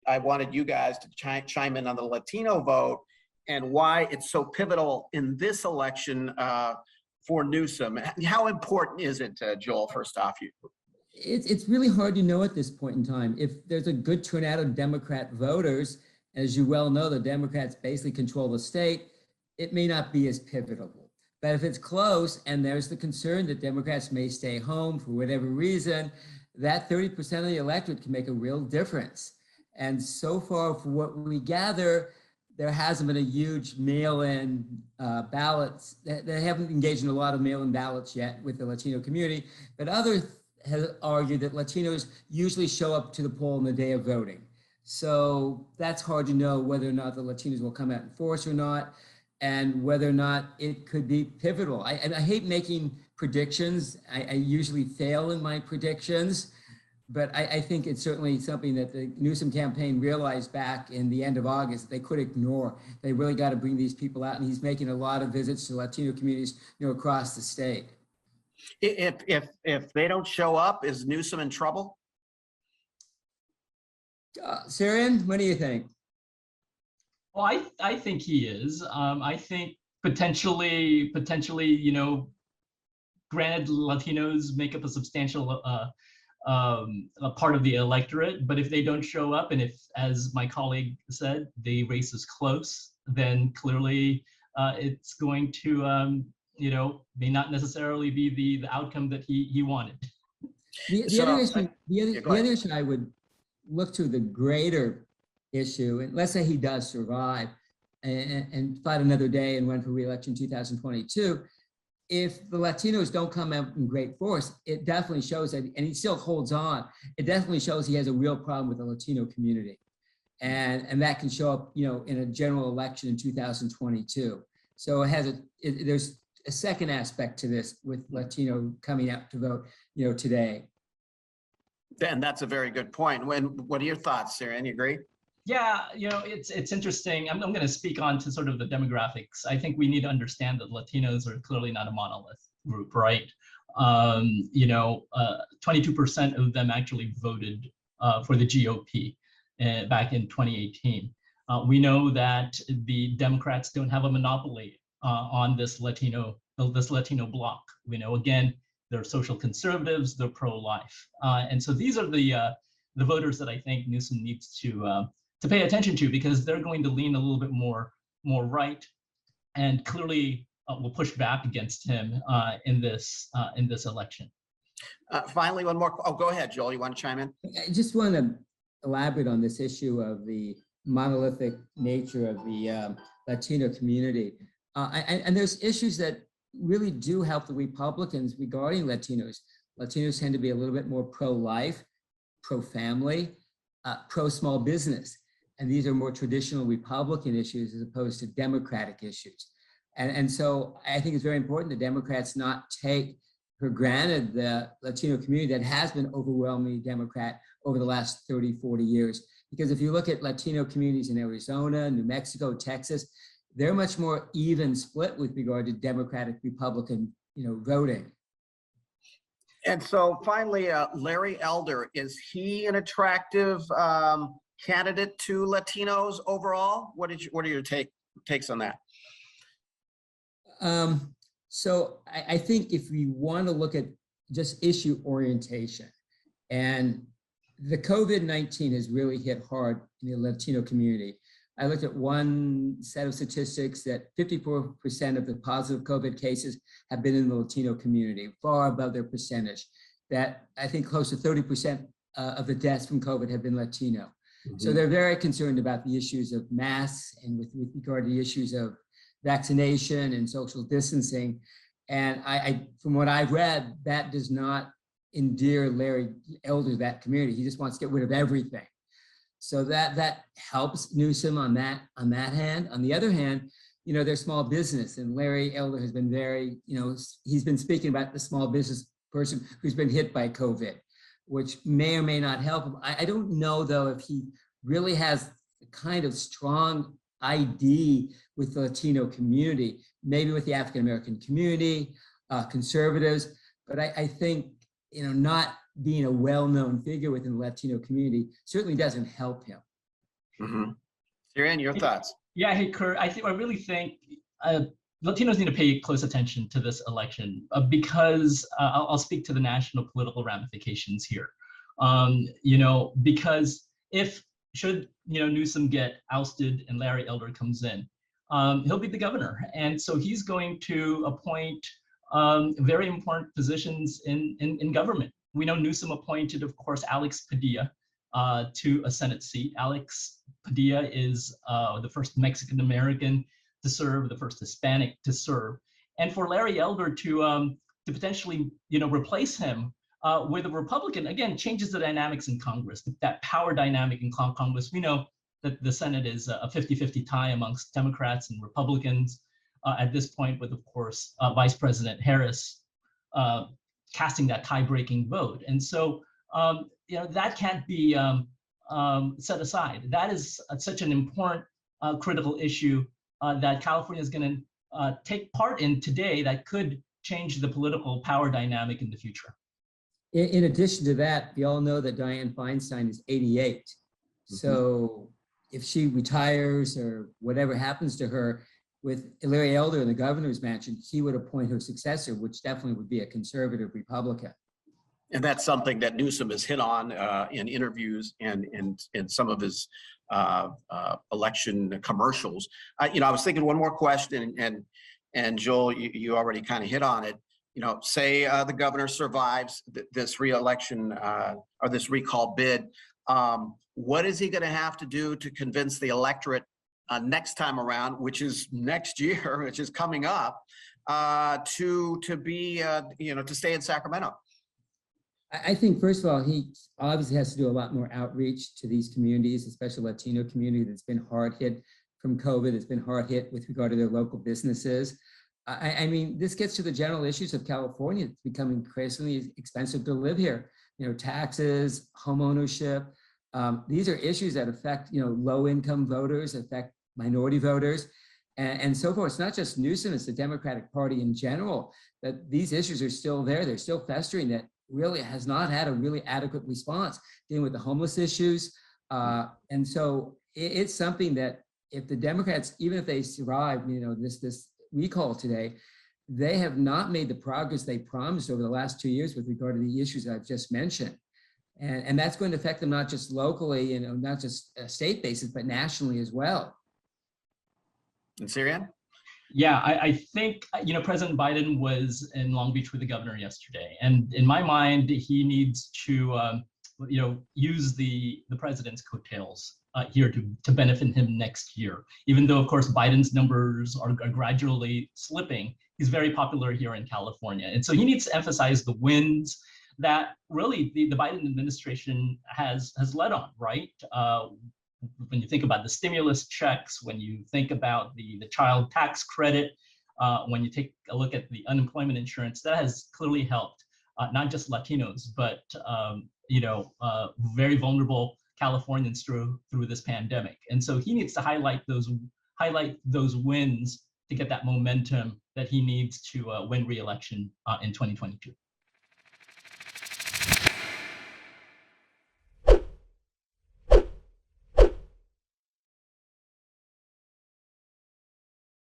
I wanted you guys to chime in on the Latino vote and why it's so pivotal in this election for Newsom. How important is it, Joel, first off? It's really hard to know at this point in time. If there's a good turnout of Democrat voters, as you well know, the Democrats basically control the state, it may not be as pivotal. But if it's close and there's the concern that Democrats may stay home for whatever reason, that 30% of the electorate can make a real difference. And so far, for what we gather, there hasn't been a huge mail-in ballots. They haven't engaged in a lot of mail-in ballots yet with the Latino community, but others have argued that Latinos usually show up to the poll on the day of voting. So that's hard to know whether or not the Latinos will come out in force or not, and whether or not it could be pivotal. I hate making predictions. I usually fail in my predictions, but I think it's certainly something that the Newsom campaign realized back in the end of August they could ignore. They really got to bring these people out, and he's making a lot of visits to Latino communities, across the state. If they don't show up, is Newsom in trouble? Cirian, what do you think? Well, I think he is. I think potentially, granted, Latinos make up a substantial a part of the electorate, but if they don't show up, and if, as my colleague said, the race is close, then clearly it's going to, may not necessarily be the outcome that he wanted. The other issue I would look to the greater issue, and let's say he does survive and fight another day and run for re-election in 2022, if the Latinos don't come out in great force, it definitely shows that, and he still holds on, it definitely shows he has a real problem with the Latino community. And that can show up, in a general election in 2022. So there's a second aspect to this with Latino coming out to vote, today. Dan, that's a very good point. What are your thoughts, Cirian? You agree? Yeah, it's interesting. I'm going to speak on to sort of the demographics. I think we need to understand that Latinos are clearly not a monolith group, right? 22% of them actually voted for the GOP back in 2018. We know that the Democrats don't have a monopoly on this Latino bloc. Again, they're social conservatives, they're pro-life, and so these are the voters that I think Newsom needs to pay attention to, because they're going to lean a little bit more right, and clearly will push back against him in this election. Finally, one more. Oh, go ahead, Joel. You want to chime in? I just want to elaborate on this issue of the monolithic nature of the Latino community. And there's issues that really do help the Republicans regarding Latinos. Latinos tend to be a little bit more pro-life, pro-family, pro-small business. And these are more traditional Republican issues as opposed to Democratic issues. And so I think it's very important that Democrats not take for granted the Latino community that has been overwhelmingly Democrat over the last 30, 40 years. Because if you look at Latino communities in Arizona, New Mexico, Texas, they're much more even split with regard to Democratic, Republican, voting. And so finally, Larry Elder, is he an attractive candidate to Latinos overall? What are your takes on that? So I think if we want to look at just issue orientation, and the COVID-19 has really hit hard in the Latino community. I looked at one set of statistics that 54% of the positive COVID cases have been in the Latino community, far above their percentage. That I think close to 30% of the deaths from COVID have been Latino. Mm-hmm. So they're very concerned about the issues of masks and with regard to the issues of vaccination and social distancing. And I from what I've read, that does not endear Larry Elder to that community. He just wants to get rid of everything. So that helps Newsom on that hand. On the other hand, there's small business, and Larry Elder has been very, he's been speaking about the small business person who's been hit by COVID, which may or may not help him. I don't know though if he really has the kind of strong ID with the Latino community, maybe with the African American community, conservatives, but I think not being a well-known figure within the Latino community certainly doesn't help him. Mm-hmm. Cirian, your thoughts? Yeah, hey, Kurt, I really think Latinos need to pay close attention to this election because I'll speak to the national political ramifications here. Because should Newsom get ousted and Larry Elder comes in, he'll be the governor, and so he's going to appoint very important positions in government. We know Newsom appointed, of course, Alex Padilla to a Senate seat. Alex Padilla is the first Mexican American to serve, the first Hispanic to serve, and for Larry Elder to potentially replace him with a Republican, again, changes the dynamics in Congress, that power dynamic in Congress. We know that the Senate is a 50-50 tie amongst Democrats and Republicans at this point, with, of course, Vice President Harris casting that tie-breaking vote. And so, that can't be set aside. That is such an important critical issue that California is going to take part in today that could change the political power dynamic in the future. In addition to that, we all know that Dianne Feinstein is 88. Mm-hmm. So if she retires or whatever happens to her, with Larry Elder in the governor's mansion, he would appoint her successor, which definitely would be a conservative Republican. And that's something that Newsom has hit on in interviews and in some of his election commercials. I was thinking one more question, and Joel, you already kind of hit on it. Say the governor survives this re-election or this recall bid. What is he going to have to do to convince the electorate next time around, which is next year, which is coming up, to stay in Sacramento? I think, first of all, he obviously has to do a lot more outreach to these communities, especially Latino community that's been hard hit from COVID, that's been hard hit with regard to their local businesses. I mean, this gets to the general issues of California. It's becoming increasingly expensive to live here. Taxes, home ownership. These are issues that affect, low-income voters, affect minority voters, and so forth. It's not just Newsom, it's the Democratic Party in general, that these issues are still there. They're still festering, that really has not had a really adequate response dealing with the homeless issues. And so it's something that if the Democrats, even if they survive, this recall today, they have not made the progress they promised over the last 2 years with regard to the issues I've just mentioned. And that's going to affect them not just locally, not just state basis, but nationally as well. And Cirian? Yeah, I think, President Biden was in Long Beach with the governor yesterday. And in my mind, he needs to, use the president's coattails here to benefit him next year. Even though, of course, Biden's numbers are gradually slipping, he's very popular here in California. And so he needs to emphasize the wins that really the Biden administration has led on, right? When you think about the stimulus checks, when you think about the child tax credit, when you take a look at the unemployment insurance, that has clearly helped not just Latinos, but very vulnerable Californians through this pandemic. And so he needs to highlight those wins to get that momentum that he needs to win re-election in 2022.